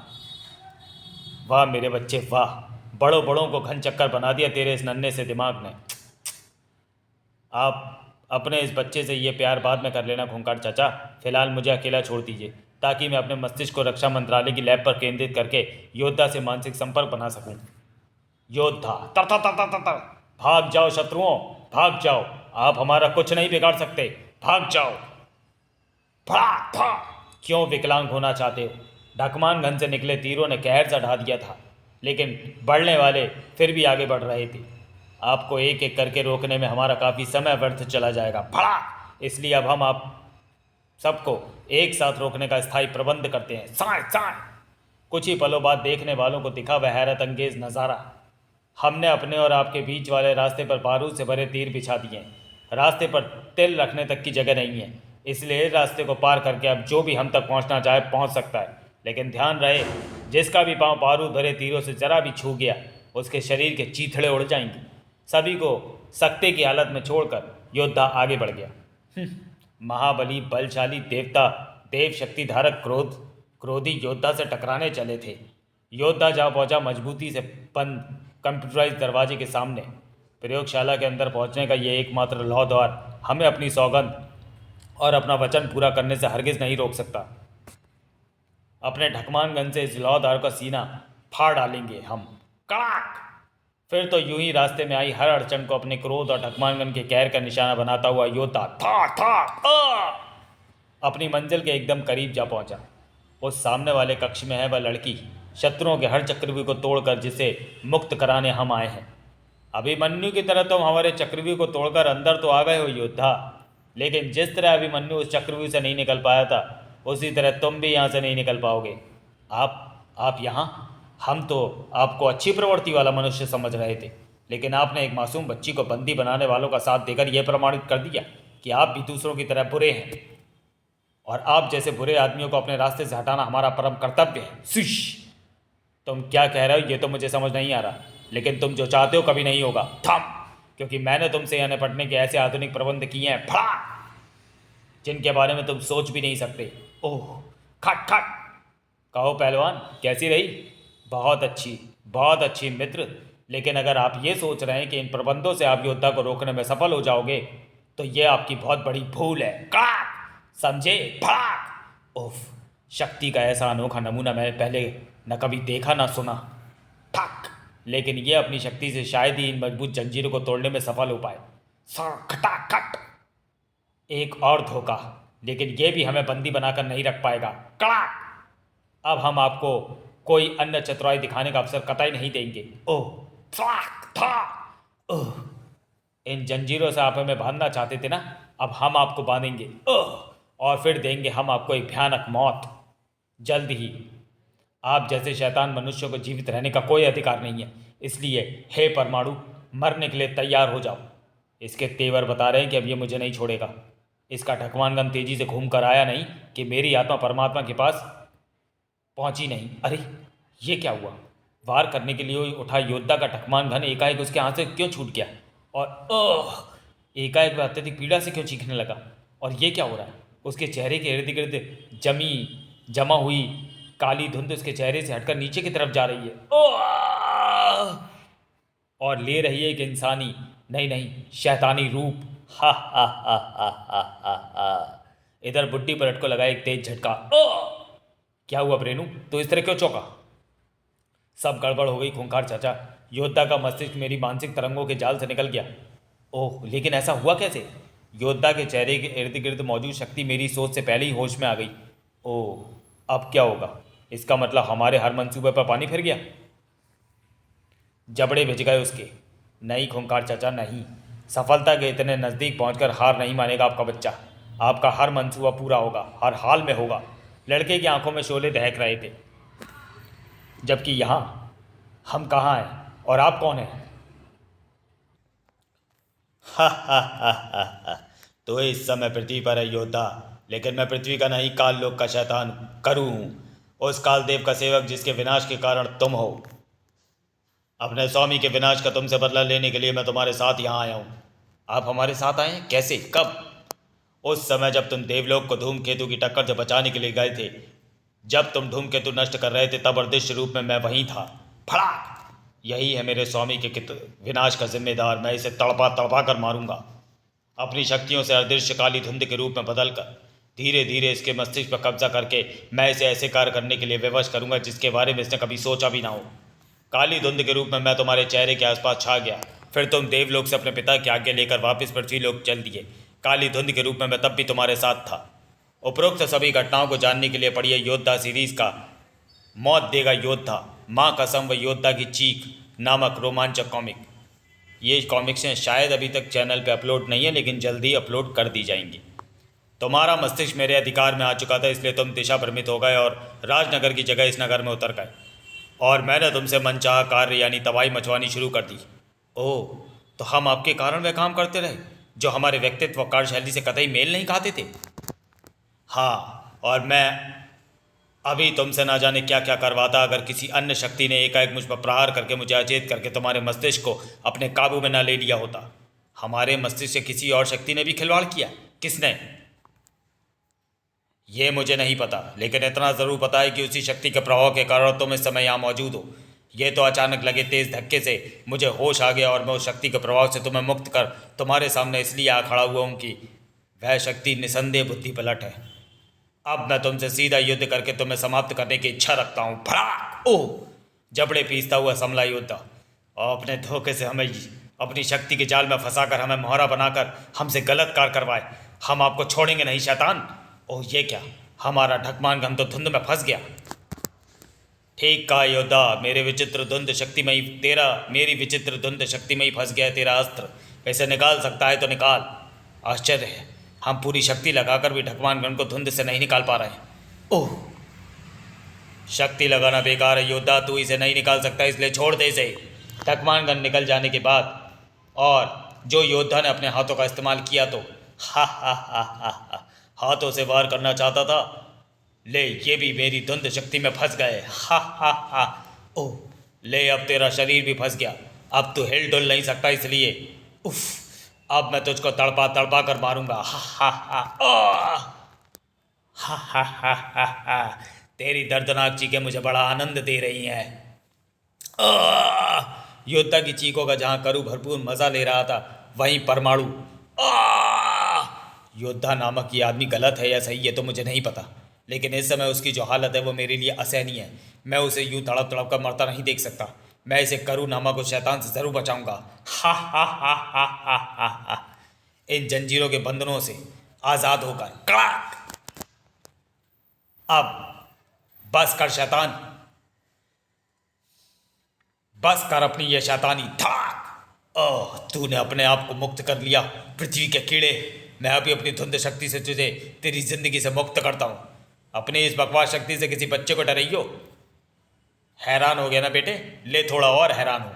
A: वाह मेरे बच्चे वाह, बड़ों बड़ों को घन चक्कर बना दिया तेरे इस नन्हे से दिमाग ने। आप अपने इस बच्चे से ये प्यार बाद में कर लेना खूंखार चाचा, फिलहाल मुझे अकेला छोड़ दीजिए ताकि मैं अपने मस्तिष्क को रक्षा मंत्रालय की लैब पर केंद्रित करके योद्धा से मानसिक संपर्क बना सकूं। योद्धा तर तर तर तर तर तर। भाग जाओ शत्रुओं, भाग जाओ, आप हमारा कुछ नहीं बिगाड़ सकते, भाग जाओ। भाग भाग। क्यों विकलांग होना चाहते हो? ढकमान गन से निकले तीरों ने कहर सा ढा दिया था, लेकिन बढ़ने वाले फिर भी आगे बढ़ रहे थे। आपको एक एक करके रोकने में हमारा काफ़ी समय व्यर्थ चला जाएगा। भड़ाक। इसलिए अब हम आप सबको एक साथ रोकने का स्थायी प्रबंध करते हैं। साए साए। कुछ ही पलों बाद देखने वालों को दिखा वह हैरत अंगेज नज़ारा। हमने अपने और आपके बीच वाले रास्ते पर बारूद से भरे तीर बिछा दिए हैं। रास्ते पर तिल रखने तक की जगह नहीं है, इसलिए इस रास्ते को पार करके अब जो भी हम तक पहुंचना चाहे पहुंच सकता है। लेकिन ध्यान रहे, जिसका भी पांव बारूद भरे तीरों से जरा भी छू गया उसके शरीर के चीथड़े उड़ जाएंगे। सभी को सकते की हालत में छोड़कर योद्धा आगे बढ़ गया। महाबली बलशाली देवता, देव शक्ति धारक क्रोधी योद्धा से टकराने चले थे। योद्धा जा पहुंचा मजबूती से बंद कंप्यूटराइज दरवाजे के सामने। प्रयोगशाला के अंदर पहुंचने का ये एकमात्र लौह द्वार हमें अपनी सौगंध और अपना वचन पूरा करने से हरगिज नहीं रोक सकता। अपने ढकमान गन से इस लौह द्वार का सीना फाड़ डालेंगे हम। कड़ाक। फिर तो यूं ही रास्ते में आई हर अड़चन को अपने क्रोध और ढकमान गन के कहर का निशाना बनाता हुआ योद्धा था अपनी मंजिल के एकदम करीब जा पहुंचा। उस सामने वाले कक्ष में है वह लड़की, शत्रुओं के हर चक्रव्यूह को तोड़कर जिसे मुक्त कराने हम आए हैं। अभिमन्यु की तरह तुम हमारे चक्रव्यूह को तोड़कर अंदर तो आ गए हो योद्धा, लेकिन जिस तरह अभिमन्यु उस चक्रव्यूह से नहीं निकल पाया था उसी तरह तुम भी यहाँ से नहीं निकल पाओगे। आप यहाँ? हम तो आपको अच्छी प्रवृत्ति वाला मनुष्य समझ रहे थे, लेकिन आपने एक मासूम बच्ची को बंदी बनाने वालों का साथ देकर यह प्रमाणित कर दिया कि आप भी दूसरों की तरह बुरे हैं, और आप जैसे बुरे आदमियों को अपने रास्ते से हटाना हमारा परम कर्तव्य है। शिश। तुम क्या कह रहे हो ये तो मुझे समझ नहीं आ रहा, लेकिन तुम जो चाहते हो कभी नहीं होगा। थम। क्योंकि मैंने तुमसे यहाँ निपटने के ऐसे आधुनिक प्रबंध किए हैं फड़ा, जिनके बारे में तुम सोच भी नहीं सकते। ओह खट खट। कहो पहलवान, कैसी रही? बहुत अच्छी मित्र, लेकिन अगर आप ये सोच रहे हैं कि इन प्रबंधों से आप योद्धा को रोकने में सफल हो जाओगे तो ये आपकी बहुत बड़ी भूल है। कड़ाक। समझे? फड़ाक। उफ, शक्ति का ऐसा अनोखा नमूना मैंने पहले न कभी देखा ना सुना। ठक। लेकिन ये अपनी शक्ति से शायद ही इन मजबूत जंजीरों को तोड़ने में सफल हो पाए। खटाखट। एक और धोखा, लेकिन ये भी हमें बंदी बनाकर नहीं रख पाएगा। कड़ाक। अब हम आपको कोई अन्य चतुराई दिखाने का अवसर कतई नहीं देंगे। ओह था। ओह, इन जंजीरों से आप हमें बांधना चाहते थे ना, अब हम आपको बांधेंगे। ओह, और फिर देंगे हम आपको एक भयानक मौत जल्द ही। आप जैसे शैतान मनुष्यों को जीवित रहने का कोई अधिकार नहीं है, इसलिए हे परमाणु, मरने के लिए तैयार हो जाओ। इसके तेवर बता रहे हैं कि अब ये मुझे नहीं छोड़ेगा। इसका ढकमान गन तेजी से घूम कर आया नहीं कि मेरी आत्मा परमात्मा के पास पहुंची नहीं। अरे ये क्या हुआ? वार करने के लिए उठा योद्धा का ढकमान घन एकाएक उसके हाथ से क्यों छूट गया, और एकाएक वह अत्यधिक पीड़ा से क्यों चीखने लगा? और ये क्या हो रहा है? उसके चेहरे के इर्द गिर्द जमा हुई काली धुंध उसके चेहरे से हटकर नीचे की तरफ जा रही है। और ले रही है एक इंसानी नहीं शैतानी रूप। हा हा हा हा हा हा हा। इधर बुड्ढी पर अटको लगा एक तेज झटका। क्या हुआ प्रेनू, तो इस तरह क्यों चौंका? सब गड़बड़ हो गई खूंखार चाचा, योद्धा का मस्तिष्क मेरी मानसिक तरंगों के जाल से निकल गया। ओह, लेकिन ऐसा हुआ कैसे? योद्धा के चेहरे के इर्द गिर्द मौजूद शक्ति मेरी सोच से पहले ही होश में आ गई। ओह, अब क्या होगा? इसका मतलब हमारे हर मंसूबे पर पानी फिर गया। जबड़े भिज गए उसके। नहीं खूंखार चाचा नहीं, सफलता के इतने नज़दीक पहुंचकर हार नहीं मानेगा आपका बच्चा। आपका हर मंसूबा पूरा होगा, हर हाल में होगा। लड़के की आंखों में शोले दहक रहे थे, जबकि यहाँ हम कहाँ हैं और आप कौन हैं? हा हा हा हा हा। तो इस समय पृथ्वी पर है योद्धा, लेकिन मैं पृथ्वी का नहीं काल लोक का शैतान करू हूँ, उस काल देव का सेवक जिसके विनाश के कारण तुम हो। अपने स्वामी के विनाश का तुमसे बदला लेने के लिए मैं तुम्हारे साथ यहाँ आया हूँ। आप हमारे साथ आए हैं? कैसे? कब? उस समय जब तुम देवलोक को धूमकेतु की टक्कर से बचाने के लिए गए थे, जब तुम धूमकेतु नष्ट कर रहे थे, तब अदृश्य रूप में मैं वहीं था। फड़ाक! यही है मेरे स्वामी के विनाश का जिम्मेदार। मैं इसे तड़पा तड़पा कर मारूंगा। अपनी शक्तियों से अदृश्य काली धुंध के रूप में बदलकर धीरे धीरे इसके मस्तिष्क पर कब्जा करके मैं इसे ऐसे कार्य करने के लिए विवश करूंगा जिसके बारे में इसने कभी सोचा भी ना हो। काली धुंध के रूप में मैं तुम्हारे चेहरे के आसपास छा गया। फिर तुम देवलोक से अपने पिता की आज्ञा लेकर वापस पृथ्वीलोक चल दिए। काली धुंध के रूप में मैं तब भी तुम्हारे साथ था। उपरोक्त सभी घटनाओं को जानने के लिए पढ़िए योद्धा सीरीज का मौत देगा योद्धा, माँ कसम व योद्धा की चीख नामक रोमांचक कॉमिक। ये कॉमिक्स हैं, शायद अभी तक चैनल पे अपलोड नहीं है, लेकिन जल्दी अपलोड कर दी जाएंगी। तुम्हारा मस्तिष्क मेरे अधिकार में आ चुका था, इसलिए तुम दिशा भ्रमित हो गए और राजनगर की जगह इस नगर में उतर गए, और मैंने तुमसे मनचाहा कार्य यानी तबाही मचवानी शुरू कर दी। ओह, तो हम आपके कारण वह काम करते रहे जो हमारे व्यक्तित्व व कार्यशैली से कतई मेल नहीं खाते थे। हाँ, और मैं अभी तुमसे ना जाने क्या क्या करवाता अगर किसी अन्य शक्ति ने एकाएक मुझ पर प्रहार करके मुझे अचेत करके तुम्हारे मस्तिष्क को अपने काबू में न ले लिया होता। हमारे मस्तिष्क से किसी और शक्ति ने भी खिलवाड़ किया। किसने? ये मुझे नहीं पता, लेकिन इतना ज़रूर पता है कि उसी शक्ति के प्रभाव के कारण तुम इस समय यहाँ मौजूद हो। ये तो अचानक लगे तेज धक्के से मुझे होश आ गया और मैं उस शक्ति के प्रभाव से तुम्हें मुक्त कर तुम्हारे सामने इसलिए आ खड़ा हुआ हूँ कि वह शक्ति निसंदेह बुद्धि पलट है। अब मैं तुमसे सीधा युद्ध करके तुम्हें समाप्त करने की इच्छा रखता हूँ। फड़ाक! ओह! जबड़े पीसता हुआ समला योद्धा, और अपने धोखे से हमें अपनी शक्ति के जाल में फंसाकर हमें मोहरा बनाकर हमसे गलत कार्य करवाए। हम आपको छोड़ेंगे नहीं शैतान। ओह, ये क्या, हमारा ढकमान गन तो धुंध में फंस गया। ठीक कहा योद्धा, मेरी विचित्र धुंध शक्तिमयी फंस गया है तेरा अस्त्र। इसे निकाल सकता है तो निकाल। आश्चर्य है, हम पूरी शक्ति लगाकर भी ढकमान गन को धुंध से नहीं निकाल पा रहे हैं। ओह, शक्ति लगाना बेकार है योद्धा, तू इसे नहीं निकाल सकता, इसलिए छोड़ दे इसे। ढकमान गन निकल जाने के बाद और जो योद्धा ने अपने हाथों का इस्तेमाल किया तो हा हा हा हा हा, हाथों से वार करना चाहता था, ले ये भी मेरी धुंध शक्ति में फंस गए। हा हा हा। ओह, ले अब तेरा शरीर भी फंस गया, अब तू हिल डुल नहीं सकता, इसलिए उफ, अब मैं तुझको तड़पा तड़पा कर मारूंगा। हा हा हा। हा हा हा हा हा। तेरी दर्दनाक चीखें मुझे बड़ा आनंद दे रही हैं। योद्धा की चीखों का जहां करू भरपूर मजा ले रहा था, वहीं परमाणु योद्धा नामक ये आदमी गलत है या सही है तो मुझे नहीं पता, लेकिन इस समय उसकी जो हालत है वो मेरे लिए असहनीय है। मैं उसे यूं तड़प तड़प कर मरता नहीं देख सकता। मैं इसे करू नामक उस शैतान से जरूर बचाऊंगा। हा हा हा हा हा हा हा। इन जंजीरों के बंधनों से आजाद होकर कड़ाक। अब बस कर शैतान, बस कर अपनी ये शैतानी। धड़ाक! ओह, तूने अपने आप को मुक्त कर लिया पृथ्वी के कीड़े। मैं अभी अपनी धुंध शक्ति से तुझे तेरी जिंदगी से मुक्त करता हूँ। अपनी इस बकवास शक्ति से किसी बच्चे को डराइयो। हैरान हो गया ना बेटे? ले थोड़ा और हैरान हो।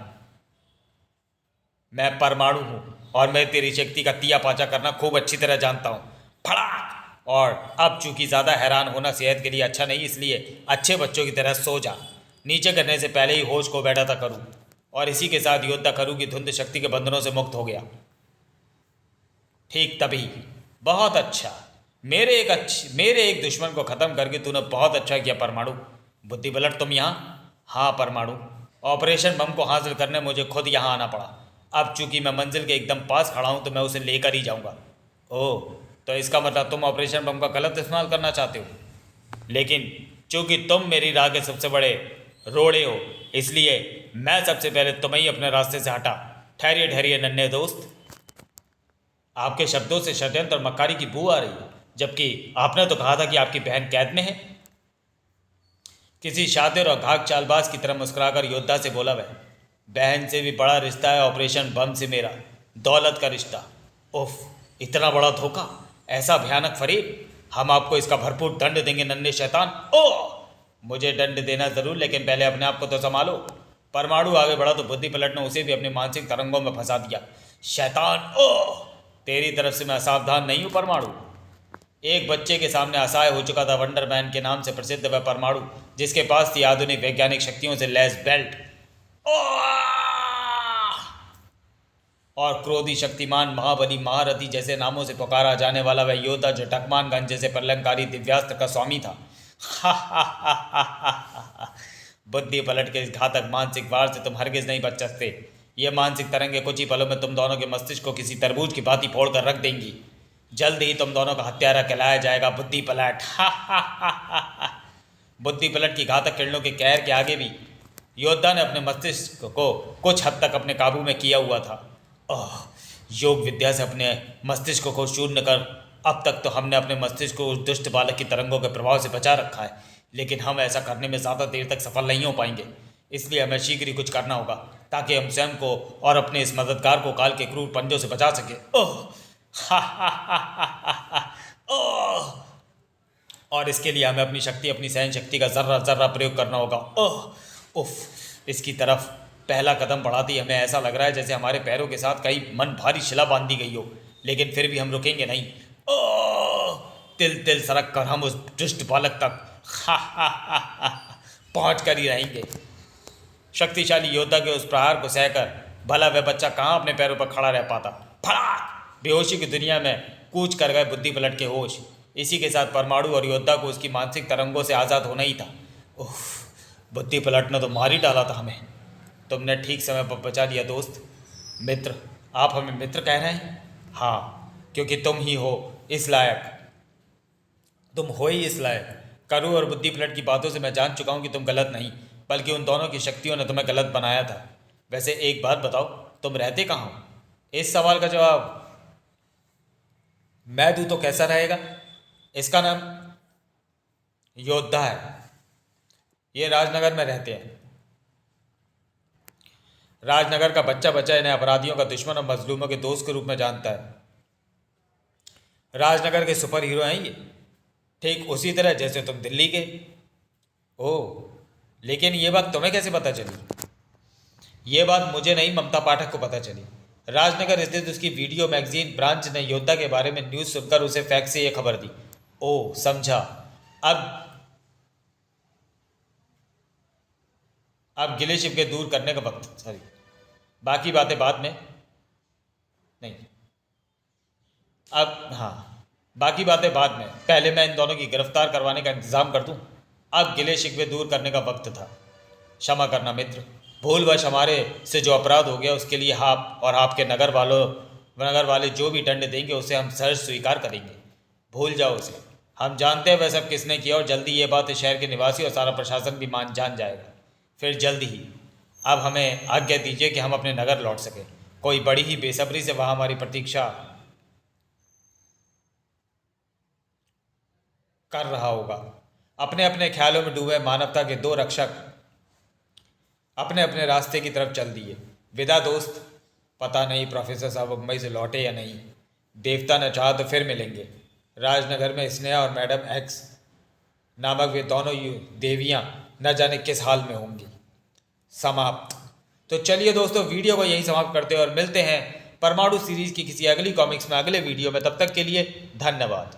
A: मैं परमाणु हूँ और मैं तेरी शक्ति का तिया पाचा करना खूब अच्छी तरह जानता हूँ। फड़ाक! और अब चूंकि ज़्यादा हैरान होना सेहत के लिए अच्छा नहीं, इसलिए अच्छे बच्चों की तरह सो जा। नीचे करने से पहले ही होश को बैठा था करूँ, और इसी के साथ योद्धा करू की धुंध शक्ति के बंधनों से मुक्त हो गया। ठीक तभी, बहुत अच्छा, मेरे एक दुश्मन को ख़त्म करके तूने बहुत अच्छा किया परमाणु। बुद्धि पलट तुम यहाँ। हाँ परमाणु, ऑपरेशन बम को हासिल करने मुझे खुद यहाँ आना पड़ा। अब चूंकि मैं मंजिल के एकदम पास खड़ा हूँ तो मैं उसे लेकर ही जाऊँगा। ओह, तो इसका मतलब तुम ऑपरेशन बम का गलत इस्तेमाल करना चाहते हो। लेकिन चूंकि तुम मेरी राह के सबसे बड़े रोड़े हो, इसलिए मैं सबसे पहले तुम्हें ही अपने रास्ते से हटा। ठहरिए ठहरिए नन्हे दोस्त, आपके शब्दों से षड्यंत्र और मक्कारी की बू आ रही है, जबकि आपने तो कहा था कि आपकी बहन कैद में है। किसी शातिर और घाक चालबाज की तरह मुस्कुराकर योद्धा से बोला वह, बहन से भी बड़ा रिश्ता है ऑपरेशन बम से मेरा, दौलत का रिश्ता। उफ, इतना बड़ा धोखा, ऐसा भयानक फरेब। हम आपको इसका भरपूर दंड देंगे नन्हे शैतान। ओह, मुझे दंड देना जरूर, लेकिन पहले अपने आप को तो संभालो। परमाणु आगे बढ़ा तो बुद्धि पलट ने उसे भी अपने मानसिक तरंगों में फंसा दिया। शैतान! ओह, तेरी तरफ से मैं असावधान नहीं हूँ परमाणु। एक बच्चे के सामने असहाय हो चुका था वंडरमैन के नाम से प्रसिद्ध वह परमाणु, जिसके पास थी आधुनिक वैज्ञानिक शक्तियों से लैस बेल्ट। और क्रोधी, शक्तिमान, महाबली, महारथी जैसे नामों से पुकारा जाने वाला वह योद्धा जो टकमानगंज जैसे प्रलंकारी दिव्यास्त्र का स्वामी था। बुद्धि पलट के इस घातक मानसिक वार से तुम हरगिज नहीं बच सकते। ये मानसिक तरंगे कुछ ही पलों में तुम दोनों के मस्तिष्क को किसी तरबूज की भांति फोड़ कर रख देंगी। जल्द ही तुम दोनों का हत्यारा कहलाया जाएगा बुद्धि पलट। बुद्धि पलट की घातक किरणों के कहर के आगे भी योद्धा ने अपने मस्तिष्क को कुछ हद तक अपने काबू में किया हुआ था। योग विद्या से अपने मस्तिष्क को शून्य कर अब तक तो हमने अपने मस्तिष्क को उस दुष्ट बालक की तरंगों के प्रभाव से बचा रखा है, लेकिन हम ऐसा करने में ज़्यादा देर तक सफल नहीं हो पाएंगे। इसलिए हमें शीघ्र ही कुछ करना होगा ताकि हम स्वयं को और अपने इस मददगार को काल के क्रूर पंजों से बचा सके। और इसके लिए हमें अपनी शक्ति, अपनी सहन शक्ति का जर्रा जर्रा प्रयोग करना होगा। उफ, इसकी तरफ पहला कदम बढ़ाते ही हमें ऐसा लग रहा है जैसे हमारे पैरों के साथ कई मन भारी शिला बांधी गई हो, लेकिन फिर भी हम रुकेंगे नहीं। तिल तिल सरक कर हम उस दुष्ट बालक तक पहुंच कर ही रहेंगे। शक्तिशाली योद्धा के उस प्रहार को सहकर भला वह बच्चा कहाँ अपने पैरों पर खड़ा रह पाता। फड़ा बेहोशी की दुनिया में कूच कर गए बुद्धि पलट के होश। इसी के साथ परमाणु और योद्धा को उसकी मानसिक तरंगों से आज़ाद होना ही था। बुद्धि पलट ने तो मार ही डाला था हमें। तुमने ठीक समय पर बचा लिया दोस्त। मित्र, आप हमें मित्र कह रहे हैं? हाँ, क्योंकि तुम ही हो इस लायक। तुम हो ही इस लायक। करू और बुद्धि पलट की बातों से मैं जान चुका हूँ कि तुम गलत नहीं, बल्कि उन दोनों की शक्तियों ने तुम्हें गलत बनाया था। वैसे एक बात बताओ, तुम रहते कहाँ हो? इस सवाल का जवाब मैं दूँ तो कैसा रहेगा? इसका नाम योद्धा है। ये राजनगर में रहते हैं। राजनगर का बच्चा बच्चा इन्हें अपराधियों का दुश्मन और मजलूमों के दोस्त के रूप में जानता है। राजनगर के सुपर हीरो हैं ये, ठीक उसी तरह जैसे तुम दिल्ली के। ओह, लेकिन ये बात तुम्हें कैसे पता चली? ये बात मुझे नहीं, ममता पाठक को पता चली। राजनगर स्थित उसकी वीडियो मैगजीन ब्रांच ने योद्धा के बारे में न्यूज़ सुनकर उसे फैक्स से ये खबर दी। ओह, समझा। अब गिले शिकवे दूर करने का वक्त। सॉरी, बाकी बातें बाद में नहीं। अब हाँ, बाकी बातें बाद में। पहले मैं इन दोनों की गिरफ्तार करवाने का इंतज़ाम कर दूं। अब गिले शिकवे दूर करने का वक्त था। क्षमा करना मित्र, भूलवश हमारे से जो अपराध हो गया उसके लिए आप और आपके नगर वाले जो भी दंड देंगे उसे हम सहर्ष स्वीकार करेंगे। भूल जाओ उसे। हम जानते हैं वह सब किसने किया और जल्दी ये बात इस शहर के निवासी और सारा प्रशासन भी जान जाएगा। फिर जल्द ही अब हमें आज्ञा दीजिए कि हम अपने नगर लौट सकें। कोई बड़ी ही बेसब्री से वहाँ हमारी प्रतीक्षा कर रहा होगा। अपने अपने ख्यालों में डूबे मानवता के दो रक्षक अपने अपने रास्ते की तरफ चल दिए। विदा दोस्त। पता नहीं प्रोफेसर साहब मुंबई से लौटे या नहीं। देवता ने चाहा तो फिर मिलेंगे। राजनगर में स्नेहा और मैडम एक्स नामक वे दोनों देवियाँ न जाने किस हाल में होंगी। समाप्त। तो चलिए दोस्तों, वीडियो को यहीं समाप्त करते हैं और मिलते हैं परमाणु सीरीज की किसी अगली कॉमिक्स में अगले वीडियो में। तब तक के लिए धन्यवाद।